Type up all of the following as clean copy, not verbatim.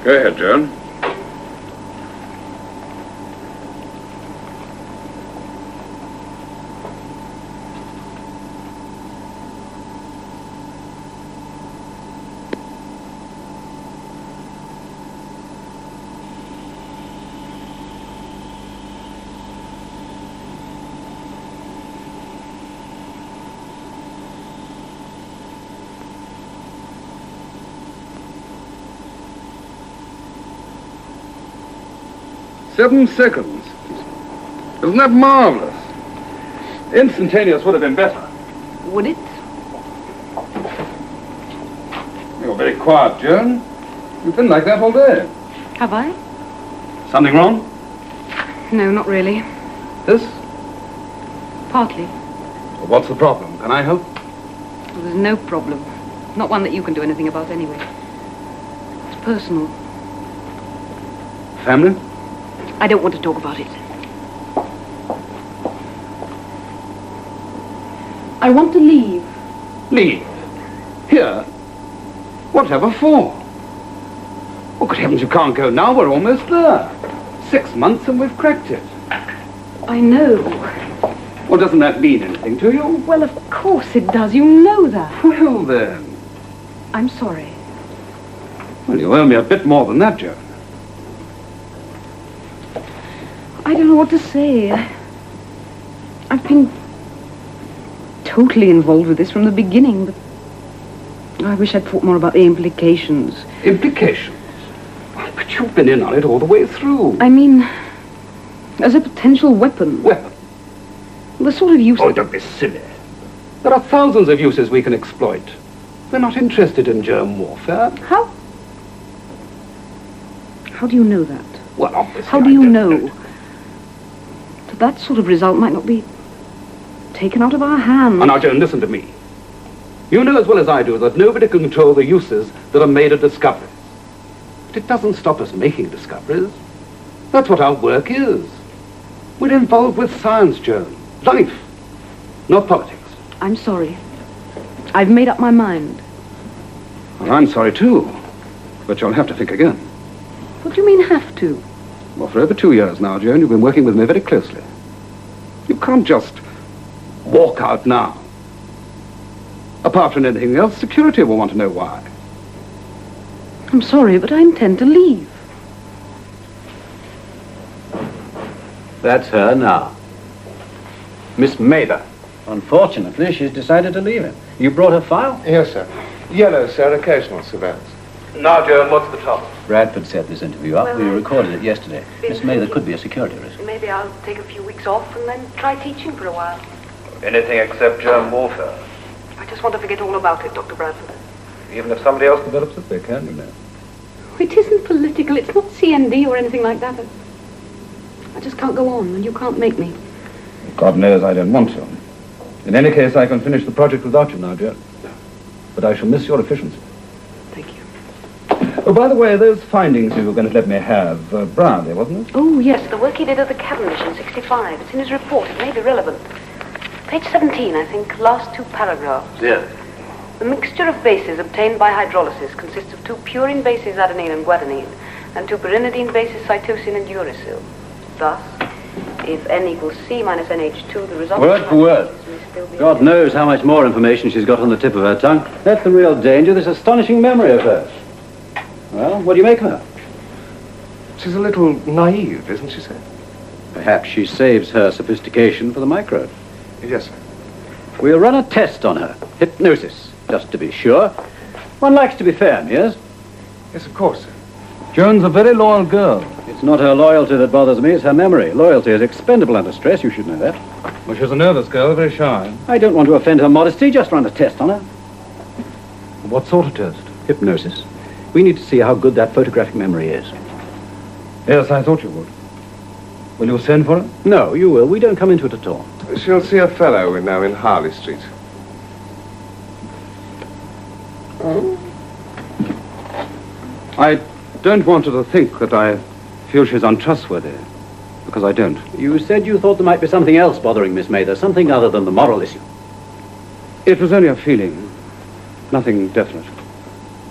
Go ahead, Joan. "7 seconds. Isn't that marvelous? Instantaneous would have been better. Would it? You're very quiet, Joan. You've been like that all day. Have I? Something wrong? No, not really. This? Partly. Well, what's the problem? Can I help? Well, there's no problem. Not one that you can do anything about anyway. It's personal. Family? I don't want to talk about it. I want to leave. Leave? Here? Whatever for? Oh, good heavens, you can't go now. We're almost there. 6 months and we've cracked it. I know. Well, doesn't that mean anything to you? Well, of course it does. You know that. Well, then. I'm sorry. Well, you owe me a bit more than that, Joan. I don't know what to say. I've been totally involved with this from the beginning, but I wish I'd thought more about the implications. Implications? But you've been in on it all the way through. I mean, as a potential weapon. Weapon? The sort of use... Oh, don't be silly. There are thousands of uses we can exploit. We're not interested in germ warfare. How? How do you know that? Well, obviously, How do you know that sort of result might not be taken out of our hands? Oh, now, Joan, listen to me. You know as well as I do that nobody can control the uses that are made of discoveries. But it doesn't stop us making discoveries. That's what our work is. We're involved with science, Joan. Life, not politics. I'm sorry. I've made up my mind. Well, I'm sorry, too. But you'll have to think again. What do you mean, have to? Well, for over 2 years now, Joan, you've been working with me very closely. You can't just walk out now. Apart from anything else, security will want to know why. I'm sorry, but I intend to leave. That's her now. Miss Mather. Unfortunately, she's decided to leave him. You brought her file? Yes, sir. Yellow, sir, occasional surveillance. Now, Joan, what's the trouble? Bradford set this interview up. Well, We recorded it yesterday. Miss Mather could be a security risk. Maybe I'll take a few weeks off and then try teaching for a while. Anything except germ warfare. I just want to forget all about it, Dr. Bradford. Even if somebody else develops it, they can, you know. It isn't political. It's not CND or anything like that. I just can't go on, and you can't make me. God knows I don't want to. In any case, I can finish the project without you now, Joan. But I shall miss your efficiency. Thank you. Oh, by the way, those findings you were going to let me have, Brownlee, wasn't it? Oh, yes, the work he did at the Cavendish in '65. It's in his report. It may be relevant. Page 17, I think, last 2 paragraphs. Yes. The mixture of bases obtained by hydrolysis consists of 2 purine bases, adenine and guanine, and 2 pyrimidine bases, cytosine and uracil. Thus, if N equals C minus NH2, the result... Word for word. God knows how much more information she's got on the tip of her tongue. That's the real danger, this astonishing memory of hers. Well, what do you make of her? She's a little naive, isn't she, sir? Perhaps she saves her sophistication for the microbe. Yes, sir. We'll run a test on her. Hypnosis, just to be sure. One likes to be fair, Mears. Yes, of course, sir. Joan's a very loyal girl. It's not her loyalty that bothers me, it's her memory. Loyalty is expendable under stress, you should know that. Well, she's a nervous girl, very shy. I don't want to offend her modesty, just run a test on her. What sort of test? Hypnosis. We need to see how good that photographic memory is. Yes, I thought you would. Will you send for her? No, you will. We don't come into it at all. She'll see a fellow we know in Harley Street. I don't want her to think that I feel she's untrustworthy, because I don't. You said you thought there might be something else bothering Miss Mather, something other than the moral issue. It was only a feeling, nothing definite.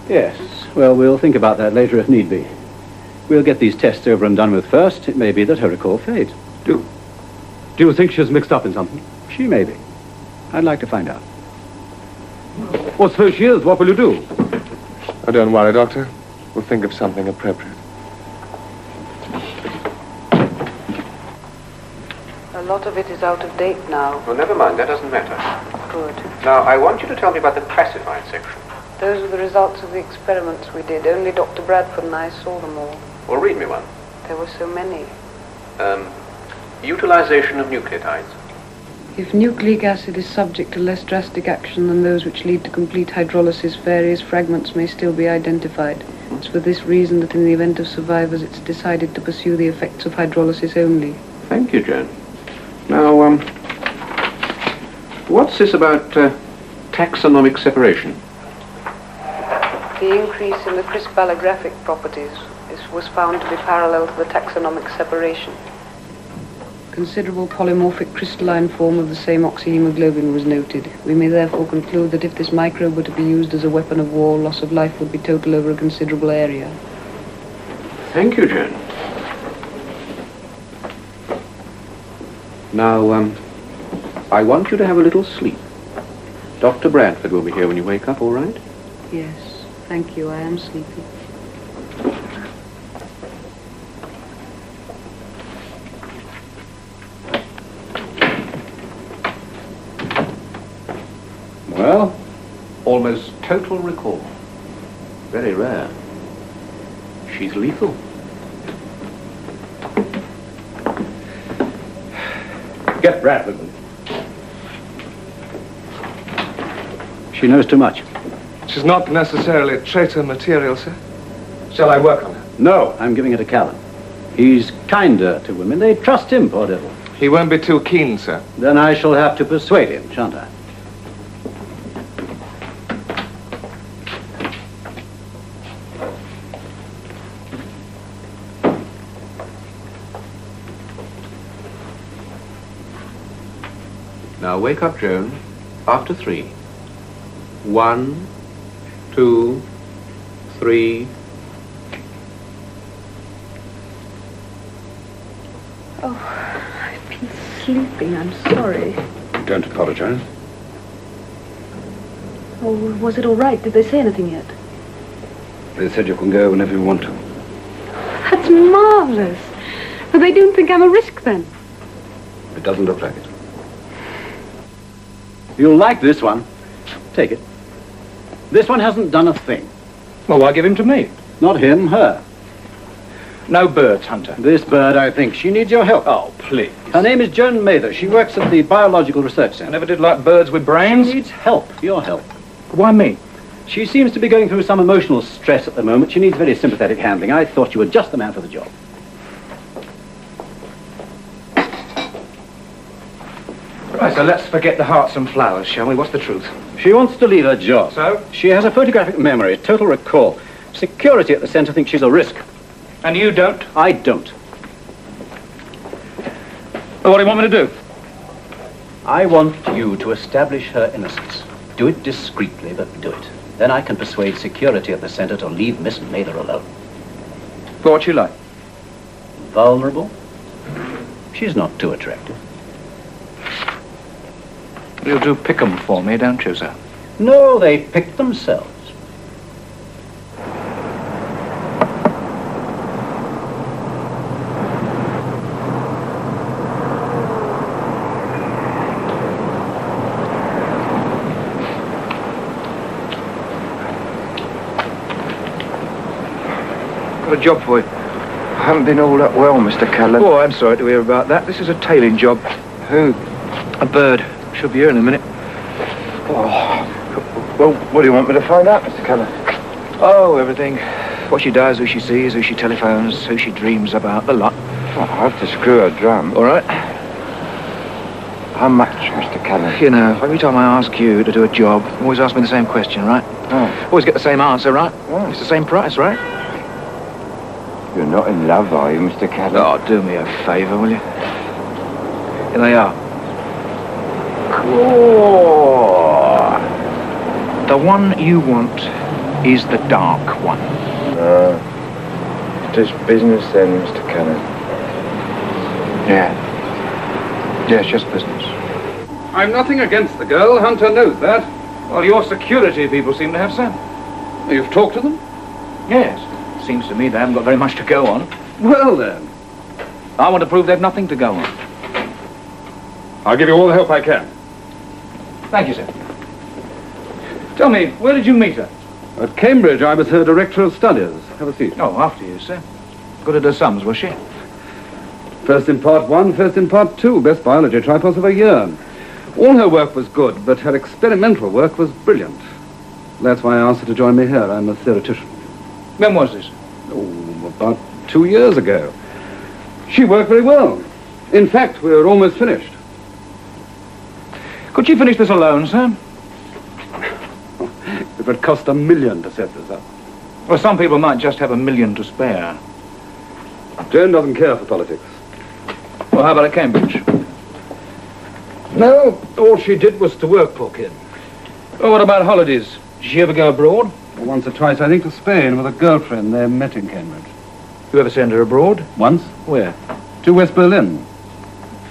Yes. Well, we'll think about that later if need be. We'll get these tests over and done with first. It may be that her recall fades. Do you think she's mixed up in something? She may be. I'd like to find out. Well, suppose she is. What will you do? Oh, don't worry, Doctor. We'll think of something appropriate. A lot of it is out of date now. Well, never mind. That doesn't matter. Good. Now, I want you to tell me about the classified section. Those were the results of the experiments we did. Only Dr. Bradford and I saw them all. Well, read me one. There were so many. Utilization of nucleotides. If nucleic acid is subject to less drastic action than those which lead to complete hydrolysis, various fragments may still be identified. It's for this reason that in the event of survivors, it's decided to pursue the effects of hydrolysis only. Thank you, Joan. Now, what's this about taxonomic separation? The increase in the crystallographic properties was found to be parallel to the taxonomic separation. Considerable polymorphic crystalline form of the same oxyhemoglobin was noted. We may therefore conclude that if this microbe were to be used as a weapon of war, loss of life would be total over a considerable area. Thank you, Joan. Now, I want you to have a little sleep. Dr. Bradford will be here when you wake up, all right? Yes, thank you. I am sleepy. Well, almost total recall. Very rare. She's lethal. Get Bradford. She knows too much. She's not necessarily traitor material, sir. Shall I work on her? No, I'm giving it to Callan. He's kinder to women. They trust him, poor devil. He won't be too keen, sir. Then I shall have to persuade him, shan't I? Now wake up, Joan. After 3. 1, 2, 3. Oh, I've been sleeping. I'm sorry. Don't apologize. Oh, was it all right? Did they say anything yet? They said you can go whenever you want to. That's marvelous. But they don't think I'm a risk then. It doesn't look like it. You'll like this one. Take it. This one hasn't done a thing. Well, why give him to me? Not him, her. No birds, Hunter. This bird, I think. She needs your help. Oh, please. Her name is Joan Mather. She works at the Biological Research I Center. never did like birds with She brains. needs help. Your help. Why me? She seems to be going through some emotional stress at the moment. She needs very sympathetic handling. I thought you were just the man for the job. Right, so let's forget the hearts and flowers, shall we? What's the truth? She wants to leave her job. So? She has a photographic memory, total recall. Security at the center thinks she's a risk. And you don't? I don't. Well, what do you want me to do? I want you to establish her innocence. Do it discreetly, but do it. Then I can persuade security at the center to leave Miss Mather alone. For what you like. Vulnerable? She's not too attractive. You'll do pick 'em for me, don't you, sir? No, they pick themselves. Got a job for you. I haven't been all that well, Mr. Callan. Oh, I'm sorry to hear about that. This is a tailing job. Who? A bird. Should be here in a minute. Oh. Well, what do you want me to find out, Mr. Callan? Oh, everything. What she does, who she sees, who she telephones, who she dreams about, the lot. Oh, I have to screw her drum. All right? How much, Mr. Callan? You know, every time I ask you to do a job, you always ask me the same question, right? Oh. Always get the same answer, right? Oh. It's the same price, right? You're not in love, are you, Mr. Callan? Oh, do me a favour, will you? Here they are. Oh. The one you want is the dark one. Just business then, Mr. Callan. Yeah. Yes, just business. I'm nothing against the girl. Hunter knows that. Well, your security people seem to have some. You've talked to them? Yes. Seems to me they haven't got very much to go on. Well, then. I want to prove they've nothing to go on. I'll give you all the help I can. Thank you, sir. Tell me, where did you meet her? At Cambridge, I was her director of studies. Have a seat. Oh, after you, sir. Good at her sums, was she? First in part 1, first in part 2. Best biology tripos of a year. All her work was good, but her experimental work was brilliant. That's why I asked her to join me here. I'm a theoretician. When was this? Oh, about 2 years ago. She worked very well. In fact, we're almost finished. Could she finish this alone, sir? It would cost $1 million to set this up. Well, some people might just have $1 million to spare. Joan doesn't care for politics. Well, how about at Cambridge? No, all she did was to work, poor kid. Well, what about holidays? Did she ever go abroad? Once or twice, I think, to Spain with a girlfriend. They met in Cambridge. You ever send her abroad? Once? Where? To West Berlin.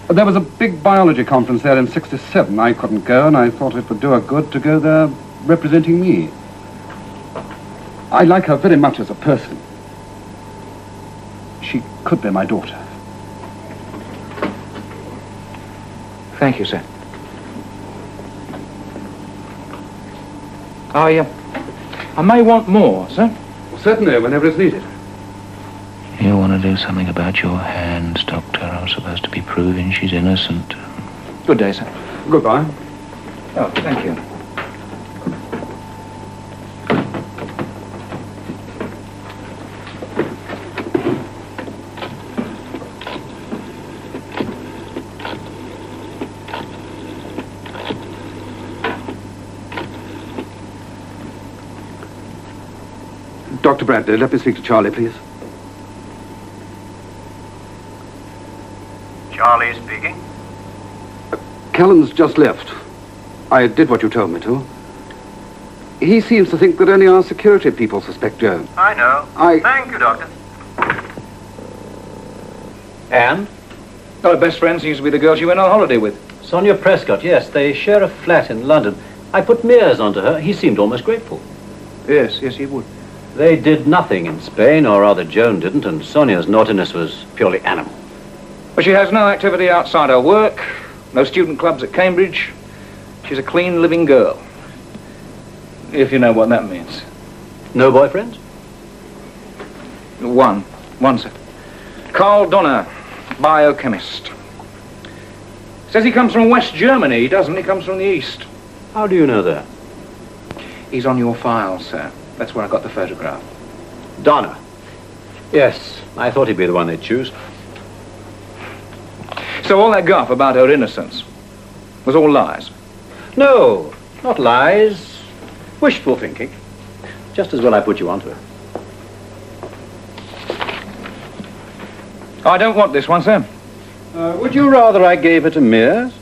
There was a big biology conference there in '67. I couldn't go, and I thought it would do her good to go there representing me. I like her very much as a person. She could be my daughter. Thank you, sir. I may want more, sir. Certainly, whenever it's needed. You want to do something about your hands, Doctor. I'm supposed to be proving she's innocent. Good day, sir. Goodbye. Oh, thank you. Dr. Bradley, let me speak to Charlie, please. Charlie speaking. Callan's just left. I did what you told me to. He seems to think that only our security people suspect Joan. I know. Thank you, Doctor. Anne? Our best friend seems to be the girl she went on holiday with. Sonia Prescott, yes. They share a flat in London. I put Mears onto her. He seemed almost grateful. Yes, he would. They did nothing in Spain, or rather Joan didn't, and Sonia's naughtiness was purely animal. But she has no activity outside her work, no student clubs at Cambridge. She's a clean, living girl. If you know what that means. No boyfriends? One, sir. Carl Donner, biochemist. Says he comes from West Germany. He doesn't. He comes from the East. How do you know that? He's on your file, sir. That's where I got the photograph. Donner. Yes, I thought he'd be the one they'd choose. So all that guff about her innocence was all lies? No, not lies. Wishful thinking. Just as well I put you onto her. I don't want this one, sir. Would you rather I gave her to Mears?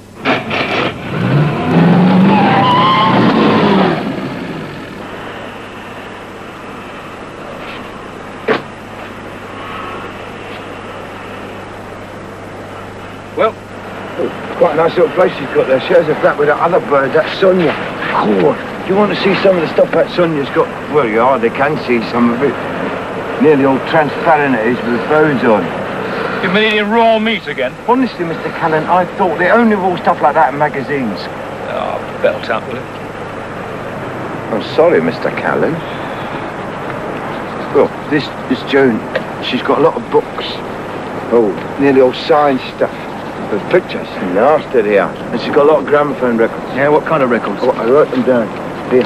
Well, Quite a nice little place you've got there. Shares a flat with that other bird, that Sonia. Cool. Do you want to see some of the stuff that Sonia's got? Well, you hardly can see some of it. Nearly all transparent it is with the bones on. you've been eating raw meat again. Honestly, Mr. Callan, I thought they only wore stuff like that in magazines. Oh, belt up with it. I'm sorry, Mr. Callan. Well, this Joan, she's got a lot of books. Oh, nearly all science stuff. The pictures, nasty they are. And she's got a lot of gramophone records. Yeah, what kind of records? Oh, I wrote them down. Here.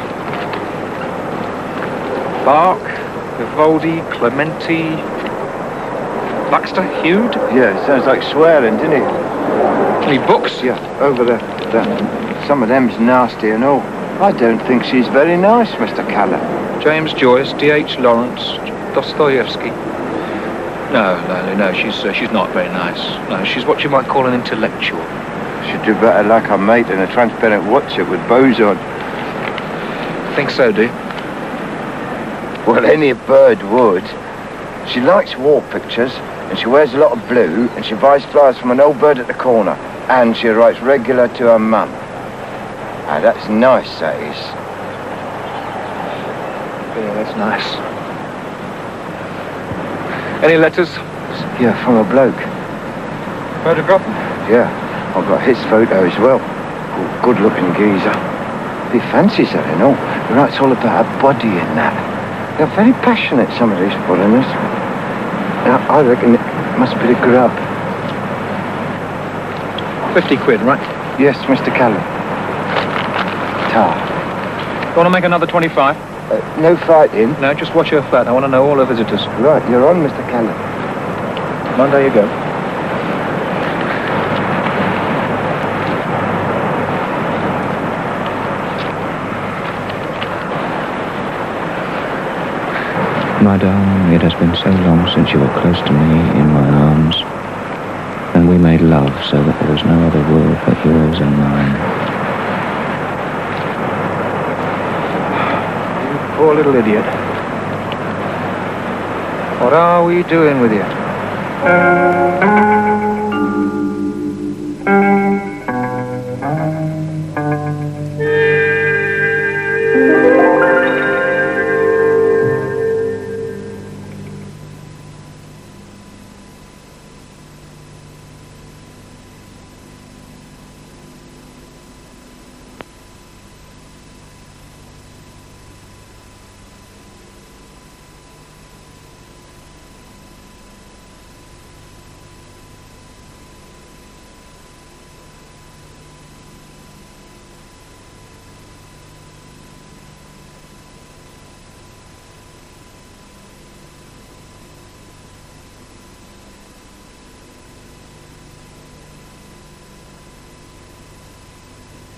Bach, Vivaldi, Clementi, Baxter, Hewd. Yeah, it sounds like swearing, didn't it? Any books? Yeah, over there. Some of them's nasty and all. I don't think she's very nice, Mr. Callan. James Joyce, D.H. Lawrence, Dostoevsky. No, she's not very nice. No, she's what you might call an intellectual. She'd do better like her mate in a transparent watcher with bows on. Think so, do you? Well, any bird would. She likes war pictures, and she wears a lot of blue, and she buys flowers from an old bird at the corner, and she writes regular to her mum. Ah, that's nice, that is. Yeah, that's nice. Any letters? Yeah, from a bloke. Photograph? Yeah, I've got his photo as well. Good-looking geezer. He fancies her, you know. He writes all about her body and that. They're very passionate, some of these foreigners. I reckon it must be the grub. 50 quid, right? Yes, Mr. Callan. Tar. You want to make another 25? No fighting. No, just watch her flat. I want to know all her visitors. Right, you're on, Mr. Callan. Monday you go. My darling, it has been so long since you were close to me in my arms, and we made love so that there was no other world but yours and mine. You poor little idiot. What are we doing with you?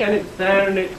And it's there and it's...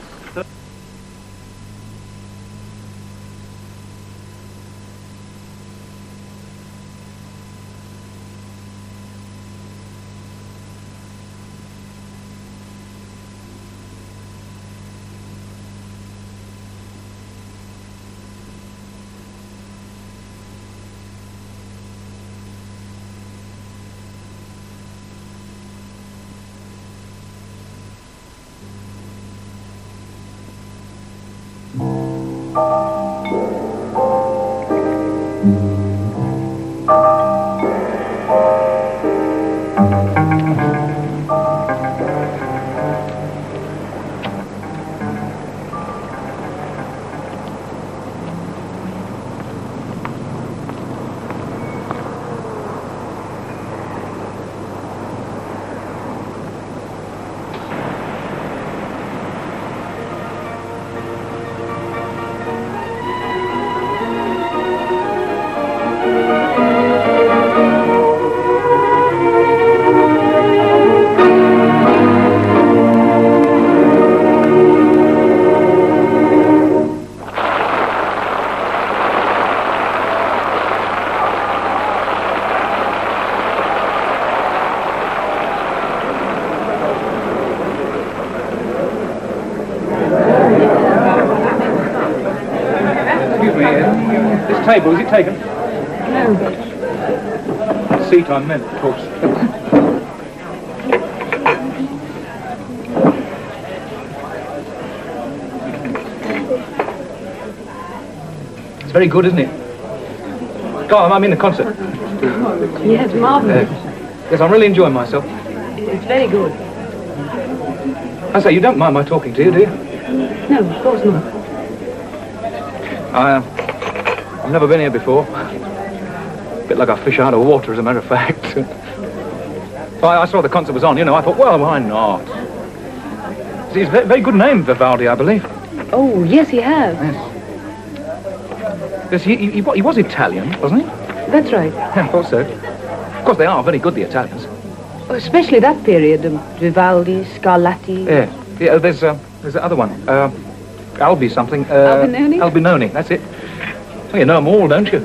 Table, is it taken? No. Seat I meant, of course. It's very good, isn't it? Go on, I'm in the concert. Yes, marvellous. Yes, I'm really enjoying myself. It's very good. I say, you don't mind my talking to you, do you? No, of course not. I've never been here before. A bit like a fish out of water, as a matter of fact. So I saw the concert was on, you know, I thought, well, why not? It's a very, very good name, Vivaldi, I believe. Oh, yes, he has. Yes, he was Italian, wasn't he? That's right. Yeah, I thought so. Of course, they are very good, the Italians. Especially that period, Vivaldi, Scarlatti. Yeah, there's the other one. Albi something. Albinoni? Albinoni, that's it. Well, you know them all, don't you?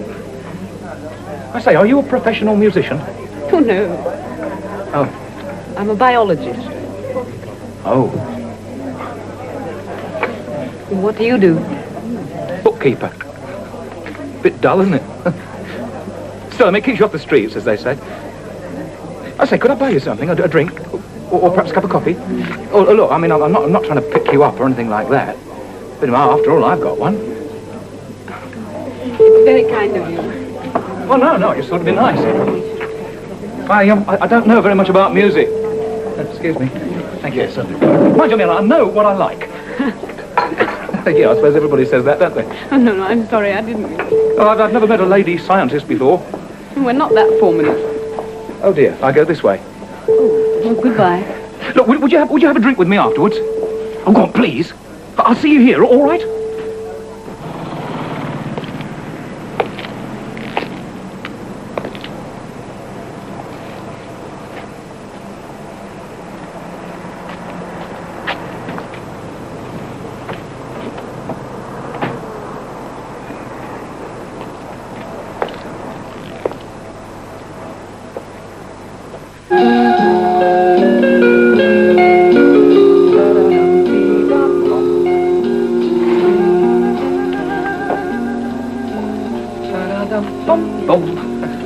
I say, are you a professional musician? Oh, no. Oh. I'm a biologist. Oh. What do you do? Bookkeeper. Bit dull, isn't it? Still, I mean, it keeps you off the streets, as they say. I say, could I buy you something? A drink? Or perhaps a cup of coffee? Oh, look, I mean, I'm not trying to pick you up or anything like that. But after all, I've got one. It's very kind of you. Oh, no, you thought it'd be nice. I don't know very much about music. Excuse me. Thank you. Mind you, I know what I like. Yeah, I suppose everybody says that, don't they? Oh, no, I'm sorry, I didn't. Oh, I've never met a lady scientist before. We're not that formal. Oh, dear, I go this way. Oh, well, goodbye. Look, would you have a drink with me afterwards? Oh, go on, please. I'll see you here, all right?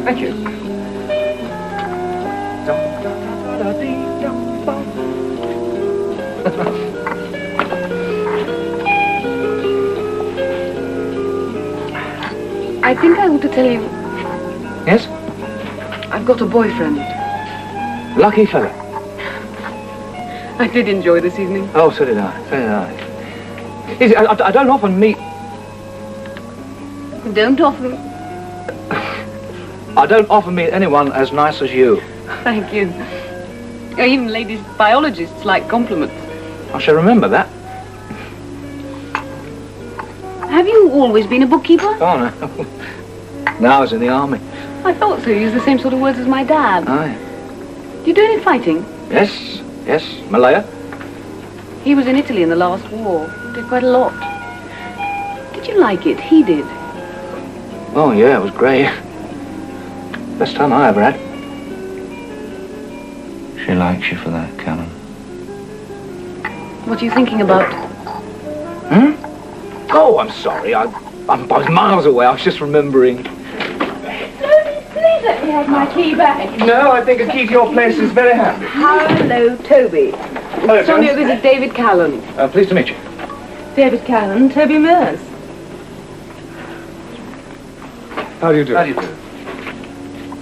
Thank you. I think I ought to tell you. Yes? I've got a boyfriend. Lucky fella. I did enjoy this evening. Oh, so did I. I don't often meet... Don't often. I don't often meet anyone as nice as you. Thank you. Even ladies biologists like compliments. I shall remember that. Have you always been a bookkeeper? Oh, no. No, I was in the army. I thought so. You use the same sort of words as my dad. Aye. Do you do any fighting? Yes, Malaya. He was in Italy in the last war. Did quite a lot. Did you like it? He did. Oh, yeah, it was great. Best time I ever had. She likes you for that, Callan. What are you thinking about? Oh, I'm sorry. I was miles away. I was just remembering. Please let me have my key back. No, I think a key to your place is very handy. Hello, Toby. Hello, Sonia, this is David Callan. Pleased to meet you. David Callan, Toby Mears. How do you do? How do you do?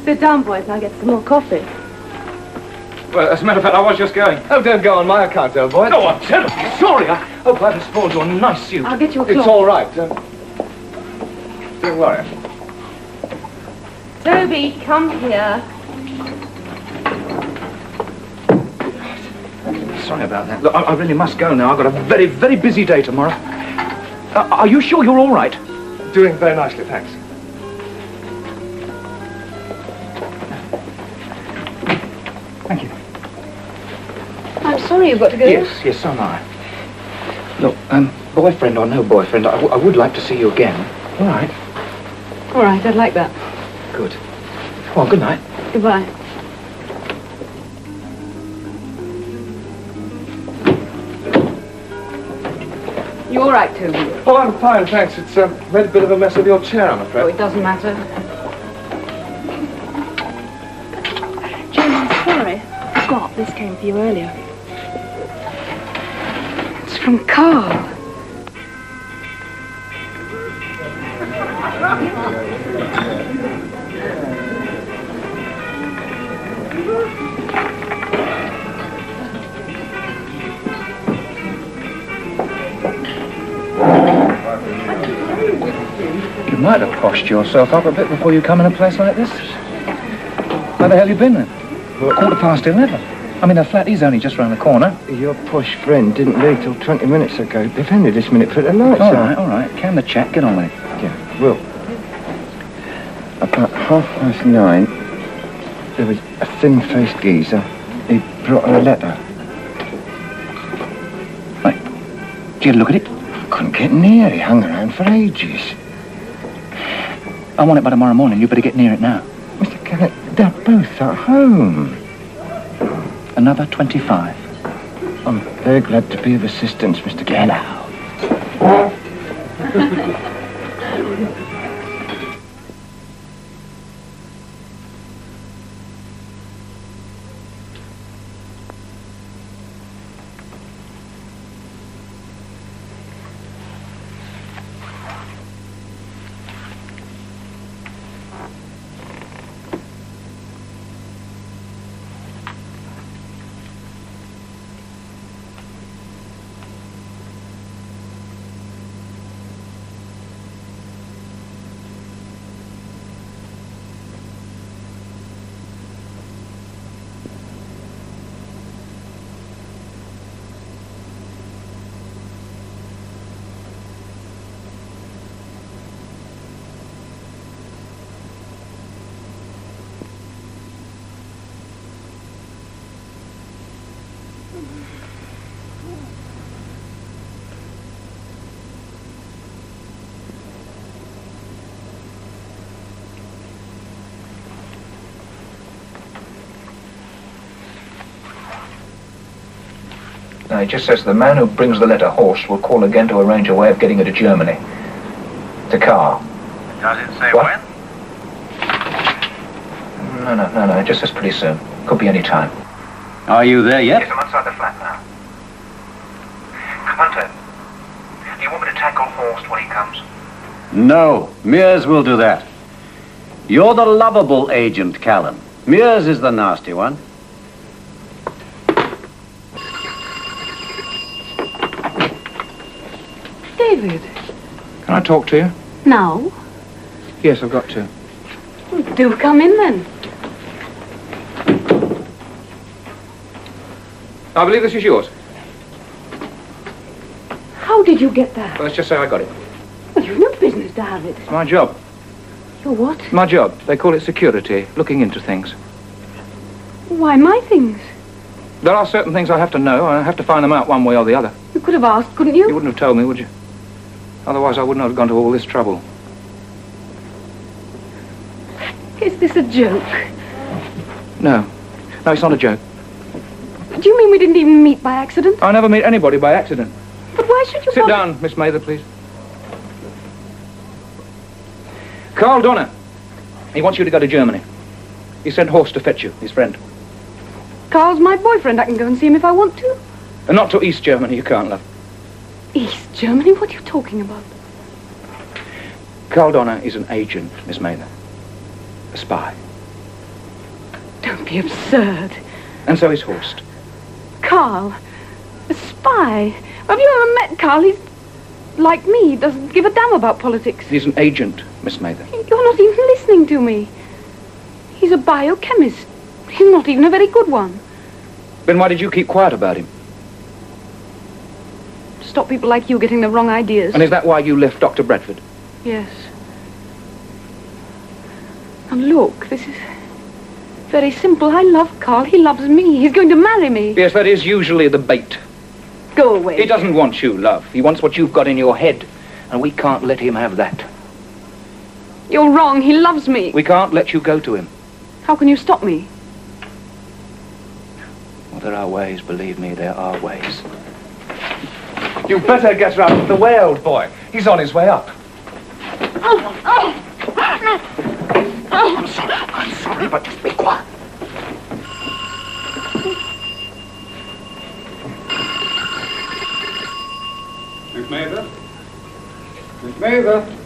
Sit down, boys, and I'll get some more coffee. Well, as a matter of fact, I was just going. Oh, don't go on my account, old boy. No, I'm terribly sorry. I hope I haven't spoiled your nice suit. I'll get you a cloth. It's all right. Don't worry. Toby, come here. Sorry about that. Look, I really must go now. I've got a very, very busy day tomorrow. Are you sure you're all right? Doing very nicely, thanks. Thank you. I'm sorry you've got to go. Yes, so am I. Look, boyfriend or no boyfriend, I would like to see you again. All right. All right, I'd like that. Good. Well, good night. Goodbye. You all right, Toby? Oh, I'm fine, thanks. It's made a bit of a mess of your chair, I'm Oh, afraid. it doesn't matter. Jim, I'm sorry. I forgot this came for you earlier. It's from Carl. You might have poshed yourself up a bit before you come in a place like this. Where the hell you been then? 11:15. I mean, the flat is only just round the corner. Your posh friend didn't leave till 20 minutes ago. They've only this minute put the lights on. All right. Can the chat. Get on with it. Yeah, well, about 9:30, there was a thin-faced geezer. He brought her a letter. Right. Did you look at it? I couldn't get near. He hung around for ages. I want it by tomorrow morning. You better get near it now. Mr. Callan, they're both at home. Another 25. I'm very glad to be of assistance, Mr. Callan. Get out. No, it just says the man who brings the letter horse will call again to arrange a way of getting her to Germany. To Carl. Does it say What? when? No, it just says pretty soon. Could be any time. Are you there yet? Yes, I'm outside the flat now. Hunter, do you want me to tackle Horst when he comes? No, Mears will do that. You're the lovable agent, Callan. Mears is the nasty one. David. Can I talk to you? Now? Yes, I've got to. Do come in then. I believe this is yours. How did you get that? Well, let's just say I got it. Well, you've no business to have it. It's my job. Your what? My job. They call it security, looking into things. Why, my things? There are certain things I have to know. I have to find them out one way or the other. You could have asked, couldn't you? You wouldn't have told me, would you? Otherwise, I wouldn't have gone to all this trouble. Is this a joke? No. No, it's not a joke. Do you mean we didn't even meet by accident? I never meet anybody by accident. But why should you Sit down, Miss Mather, please. Carl Donner. He wants you to go to Germany. He sent Horst to fetch you, his friend. Carl's my boyfriend. I can go and see him if I want to. And not to East Germany, you can't, love. East Germany? What are you talking about? Carl Donner is an agent, Miss Mather. A spy. Don't be absurd. And so is Horst. Carl, a spy. Have you ever met Carl? He's like me. He doesn't give a damn about politics. He's an agent, Miss Mather. You're not even listening to me. He's a biochemist. He's not even a very good one. Then why did you keep quiet about him? Stop people like you getting the wrong ideas. And is that why you left Dr. Bradford? Yes. And look, this is very simple. I love Carl. He loves me. He's going to marry me. Yes, that is usually the bait. Go away. He doesn't want you, love. He wants what you've got in your head. And we can't let him have that. You're wrong. He loves me. We can't let you go to him. How can you stop me? Well, there are ways, believe me, there are ways. You better get out of the way, old boy. He's on his way up. I'm sorry, but just be quiet. Miss Mather? Miss Mather?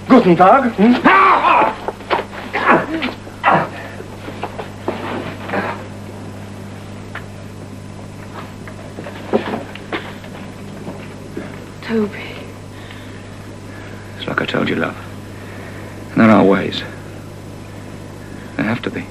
Guten Tag. Toby. It's like I told you, love. And there are ways. There have to be.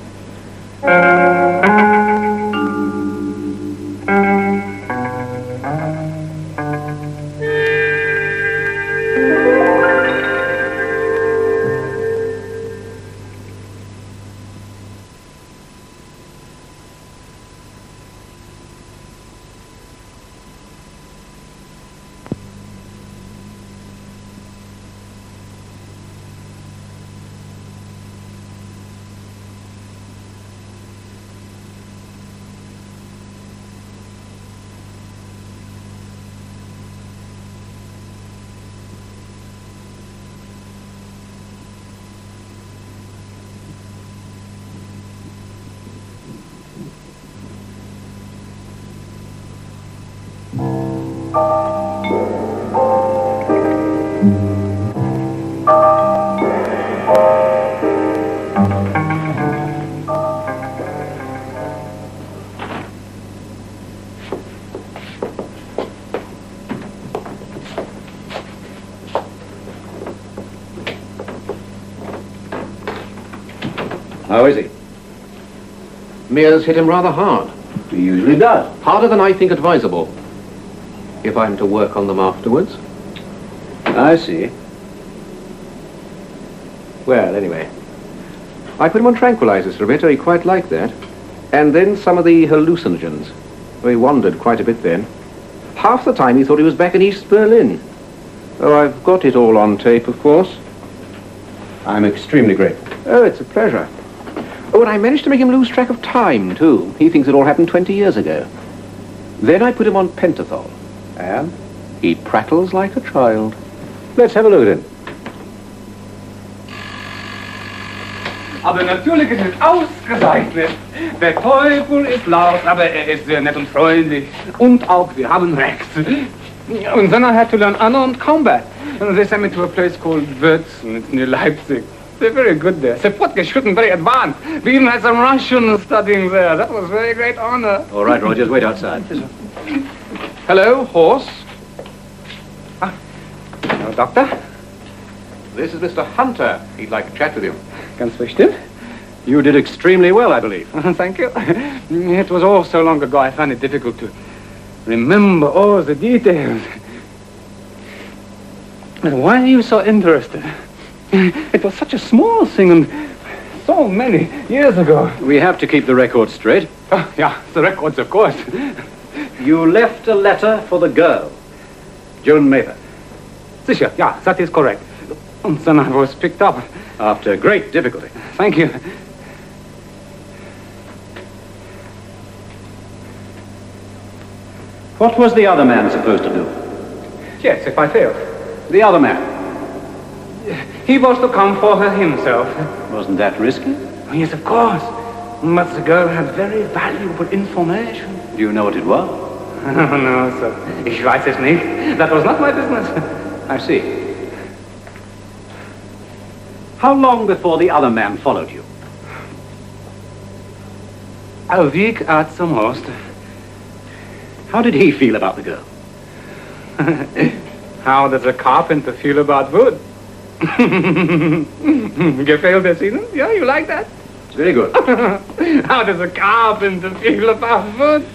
How is he? Mears hit him rather hard. He usually does. Harder than I think advisable. If I'm to work on them afterwards. I see. Well, anyway, I put him on tranquilizers for a bit. He quite liked that. And then some of the hallucinogens. He wandered quite a bit then. Half the time he thought he was back in East Berlin. Oh, I've got it all on tape, of course. I'm extremely grateful. Oh, it's a pleasure. Oh, and I managed to make him lose track of time, too. He thinks it all happened 20 years ago. Then I put him on pentothal. And he prattles like a child. Let's have a look at him. Aber natürlich ist es ausgezeichnet. Der Teufel ist laut, aber ist sehr nett und freundlich. Und auch, wir haben Rex. And then I had to learn unarmed combat. And they sent me to a place called Würzen. It's near Leipzig. They're very good there. Sepotke shooting very advanced. We even had some Russians studying there. That was a very great honor. All right, Rogers, wait outside. Hello, horse. Hello, Doctor. This is Mr. Hunter. He'd like to chat with you. Ganz bestimmt. You did extremely well, I believe. Thank you. It was all so long ago, I found it difficult to remember all the details. But why are you so interested? It was such a small thing and so many years ago. We have to keep the record straight. Oh, yeah, the records, of course. You left a letter for the girl, Joan Mather. Sicher, yeah, that is correct. And then I was picked up. After great difficulty. Thank you. What was the other man supposed to do? Yes, if I failed. The other man? He was to come for her himself. Wasn't that risky? Yes, of course. But the girl had very valuable information. Do you know what it was? No, sir. Ich weiß es nicht. That was not my business. I see. How long before the other man followed you? A week at the most. How did he feel about the girl? How does a carpenter feel about wood? Gefällt es Ihnen? Yeah, you like that? It's very good. How does a carpenter feel about wood?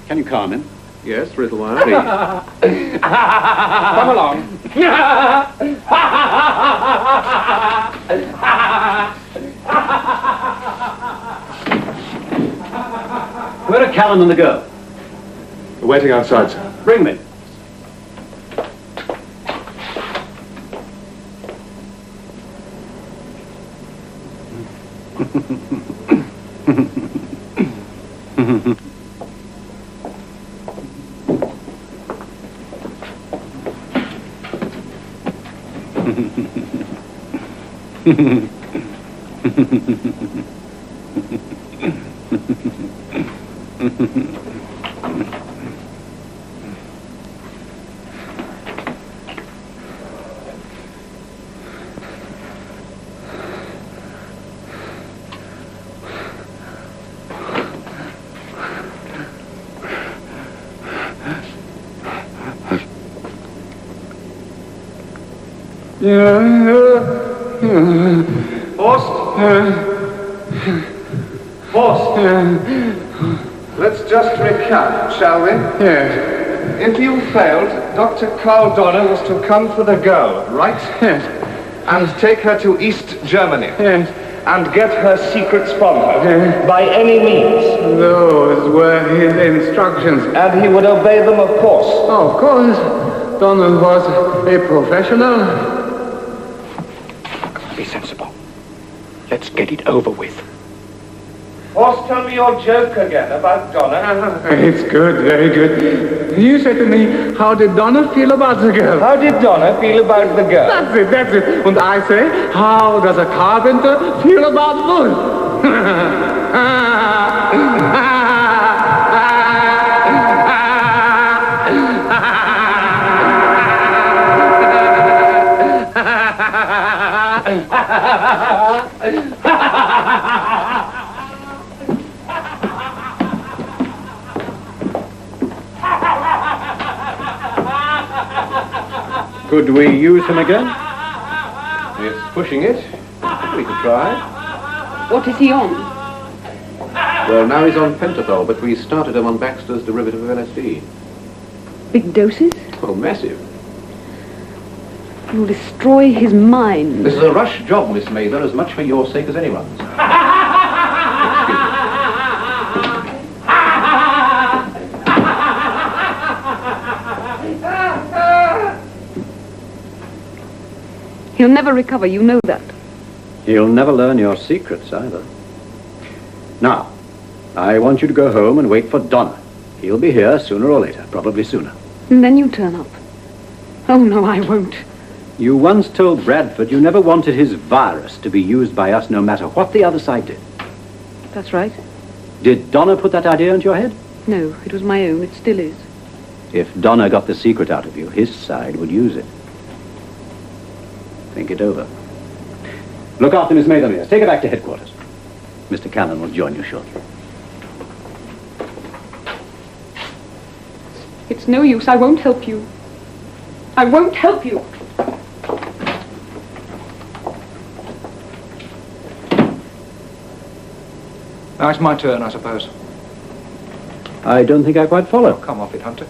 Can you calm him? Yes, for a little while, please. Come along. Where are Callan and the girl? We're waiting outside, sir. Bring me. Horst, let's just recap, shall we? Yes. If you failed, Dr. Carl Donner was to come for the girl, right? Yes. And take her to East Germany. Yes. And get her secrets from her, by any means. Those were his instructions. And he would obey them, of course. Oh, of course. Donald was a professional. Be sensible. Let's get it over with. Horst, tell me your joke again about Donna. It's good, very good. You said to me, how did Donna feel about the girl? How did Donna feel about the girl? That's it. And I say, how does a carpenter feel about wood? Could we use him again? Yes. Pushing it. We could try. What is he on? Well, now he's on pentothal, but we started him on Baxter's derivative of LSD. Big doses? Oh, massive. You'll destroy his mind. This is a rush job, Miss Mather, as much for your sake as anyone's. He'll never recover, you know that. He'll never learn your secrets either. Now, I want you to go home and wait for Donna. He'll be here sooner or later, probably sooner. And then you turn up. Oh, no, I won't. You once told Bradford you never wanted his virus to be used by us no matter what the other side did. That's right. Did Donna put that idea into your head? No, it was my own. It still is. If Donna got the secret out of you, his side would use it. Think it over. Look after Miss Mather. Take her back to headquarters. Mr. Callan will join you shortly. It's no use. I won't help you. I won't help you. Now it's my turn, I suppose. I don't think I quite follow. Come off it, Hunter.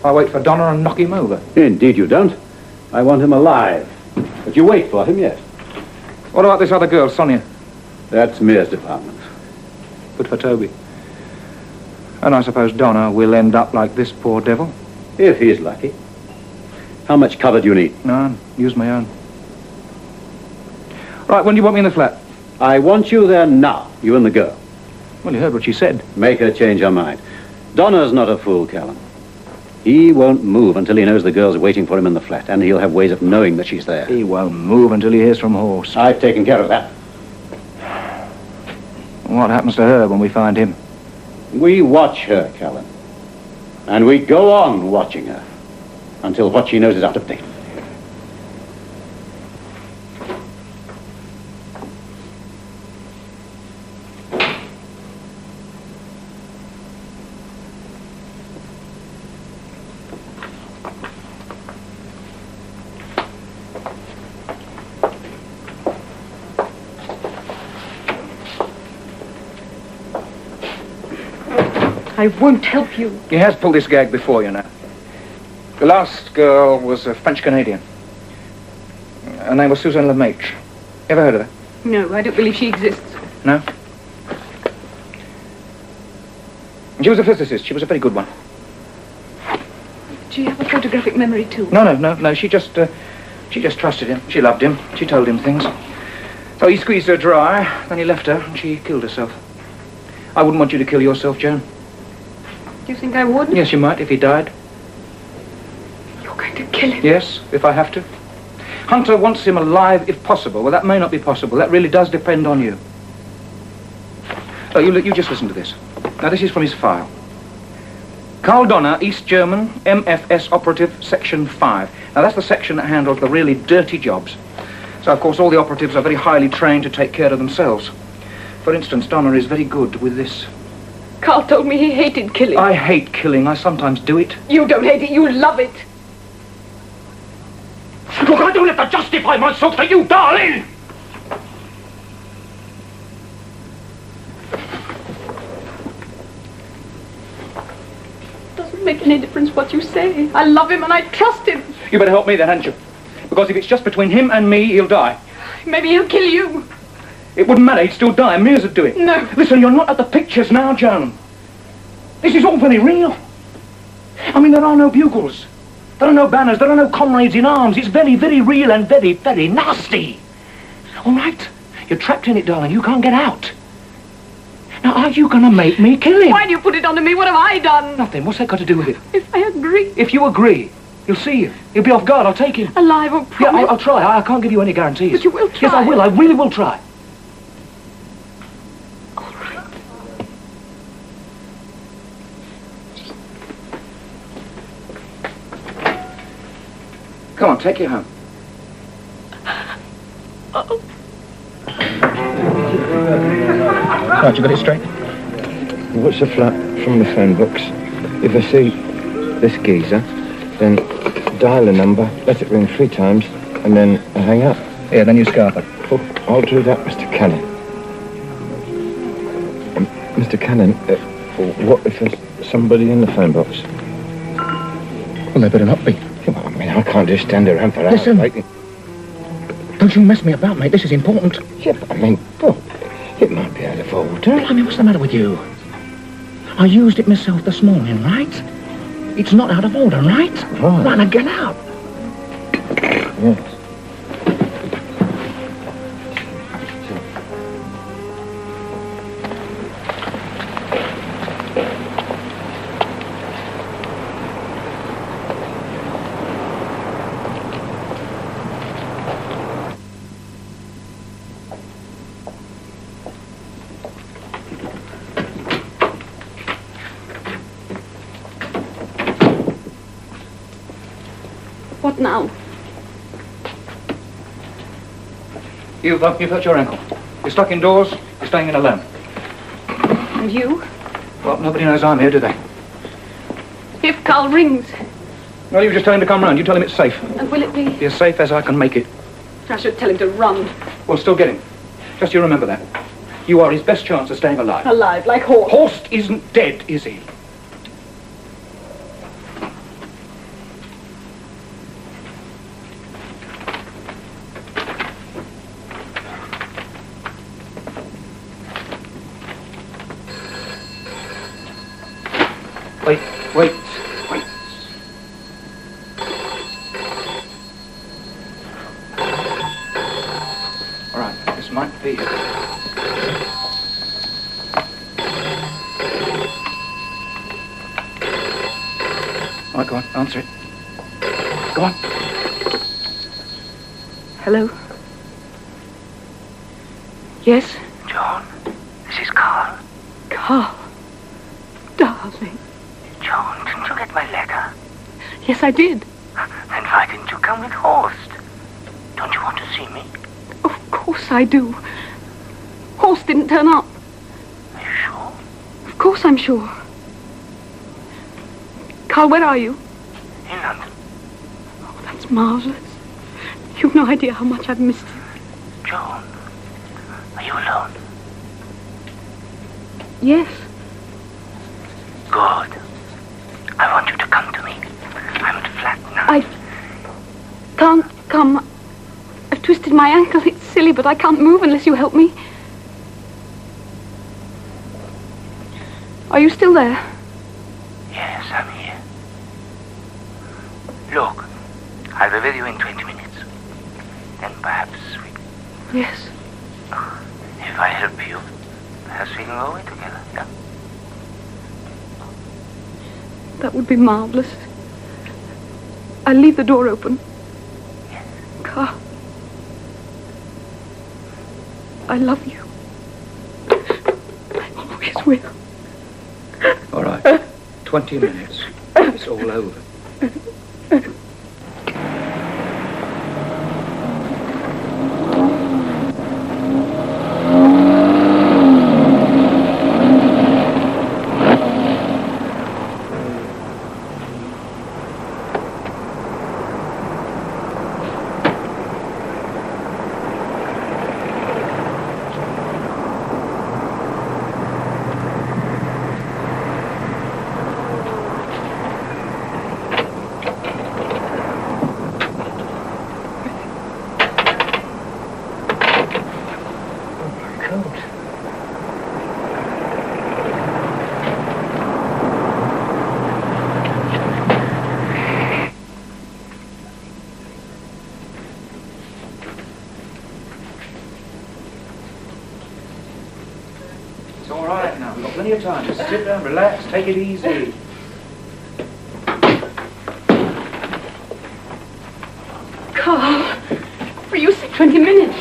I wait for Donna and knock him over. Indeed you don't. I want him alive. But you wait for him, yes. What about this other girl, Sonia? That's Mears' department. Good for Toby. And I suppose Donna will end up like this poor devil. If he's lucky. How much cover do you need? None. Use my own. Right, when do you want me in the flat? I want you there now, you and the girl. Well, you heard what she said. Make her change her mind. Donna's not a fool, Callan. He won't move until he knows the girl's waiting for him in the flat, and he'll have ways of knowing that she's there. He won't move until he hears from Horse. I've taken care of that. What happens to her when we find him? We watch her, Callan. And we go on watching her until what she knows is out of date. I won't help you. He has pulled this gag before, you know. The last girl was a French-Canadian. Her name was Suzanne Lemaitre. Ever heard of her? No, I don't believe she exists. No? She was a physicist. She was a very good one. Do you have a photographic memory too? No. She just trusted him. She loved him. She told him things. So he squeezed her dry, then he left her, and she killed herself. I wouldn't want you to kill yourself, Joan. Do you think I would? Yes, you might, if he died. You're going to kill him? Yes, if I have to. Hunter wants him alive if possible. Well, that may not be possible. That really does depend on you. Oh, you just listen to this. Now, this is from his file. Carl Donner, East German, MFS Operative, Section 5. Now, that's the section that handles the really dirty jobs. So, of course, all the operatives are very highly trained to take care of themselves. For instance, Donner is very good with this. Carl told me he hated killing. I hate killing. I sometimes do it. You don't hate it. You love it. Look, I don't have to justify myself to you, darling! Doesn't make any difference what you say. I love him and I trust him. You better help me then, hadn't you? Because if it's just between him and me, he'll die. Maybe he'll kill you. It wouldn't matter, he'd still die. Mears would do it. No. Listen, you're not at the pictures now, Joan. This is all very real. I mean, there are no bugles. There are no banners. There are no comrades in arms. It's very, very real and very, very nasty. All right? You're trapped in it, darling. You can't get out. Now, are you going to make me kill him? Why do you put it on to me? What have I done? Nothing. What's that got to do with it? If I agree. If you agree, you'll see him. He'll be off guard. I'll take him. Alive or promise? Yeah, I'll try. I can't give you any guarantees. But you will try. Yes, I will. I really will try. All right. Come on, take you home. Oh. Right, you got it straight? What's the flat from the phone books? If I see this geezer, then dial a number, let it ring 3 times, and then I hang up. Here, then you scarf it. Oh, I'll do that, Mr. Callan. Mr. Callan, what if there's somebody in the phone box? Well, there better not be. Yeah, well, I mean, I can't just stand around for hours. Listen. Waiting. Don't you mess me about, mate. This is important. Yeah, but I mean, well, it might be out of order. I mean, what's the matter with you? I used it myself this morning, right? It's not out of order, right? Right. Right, now get out. Yes. What now? You've hurt your ankle. You're stuck indoors. You're staying in alone. And you? Well, nobody knows I'm here, do they? If Carl rings, Well, you just tell him to come round. You tell him it's safe. and will it be? Be as safe as I can make it. I should tell him to run. Well, still get him. Just you remember that. You are his best chance of staying alive. Alive, like Horst. Horst isn't dead, is he? Wait. All right, this might be it. All right, go on, answer it. Go on. Hello? Yes? John, this is Carl. Carl. Darling. John, didn't you get my letter? Yes, I did. Then why didn't you come with Horst? Don't you want to see me? Of course I do. Horst didn't turn up. Are you sure? Of course I'm sure. Carl, where are you? In London. Oh, that's marvelous. You've no idea how much I've missed you. John, are you alone? Yes. Good. I want you to come to me. I'm at flat 9. I can't come. I've twisted my ankle. It's silly, but I can't move unless you help me. Are you still there? Yes, I'm here. Look, I'll be with you in 20 minutes. Then perhaps we... Yes. If I help you, perhaps we can go away together, yeah? That would be marvelous. I'll leave the door open. Yes. Carl. I love you. I always will. All right. 20 minutes. It's all over. It's all right now. We've got plenty of time. Just sit down, relax, take it easy. Carl, for you said 20 minutes.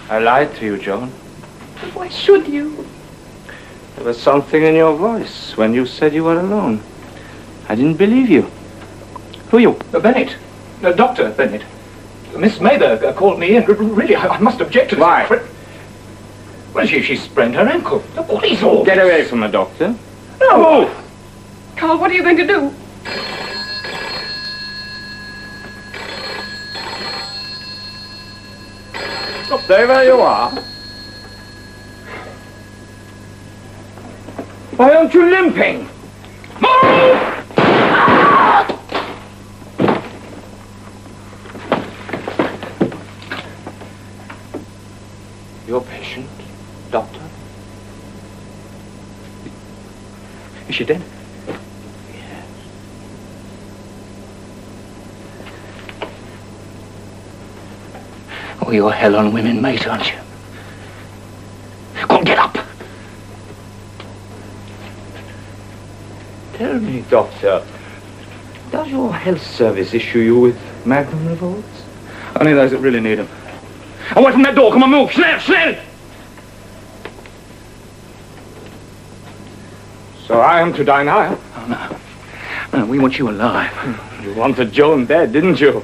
I lied to you, John. Why should you? There was something in your voice when you said you were alone. I didn't believe you. Who are you? Bennett. Dr. Bennett. Miss Mayberg called me in. Really, I must object to this. Why? Well, she sprained her ankle. The police all... Get away from the doctor. No! Carl, what are you going to do? stay where you are. Why aren't you limping? Move! Your patient, doctor? Is she dead? Yes. Oh, you're hell on women, mate, aren't you? Go on, get up! Tell me, doctor, does your health service issue you with Magnum revolts? Only those that really need them. Away from that door, come on, move, schnell, schnell! So I am to die now? Oh, no. No, we want you alive. You wanted Joan dead, didn't you?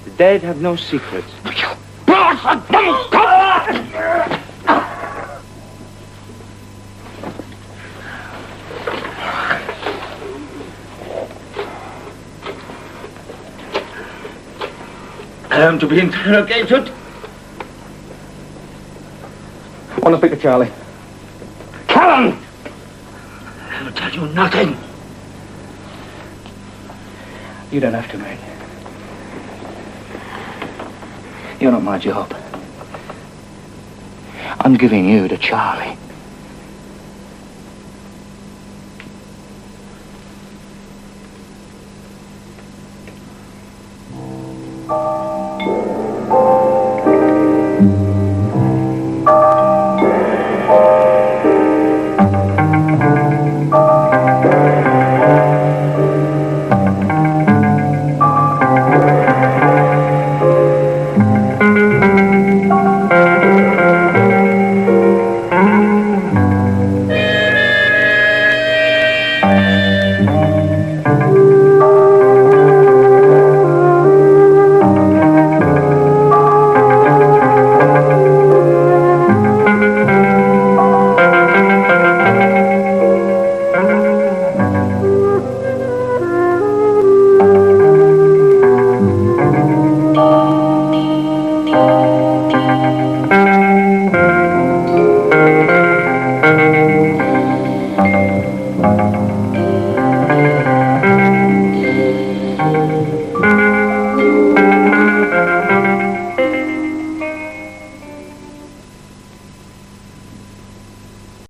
The dead have no secrets. I am to be interrogated. I want to speak to Charlie. Callan! I'll tell you nothing. You don't have to, mate. You're not my job. I'm giving you to Charlie.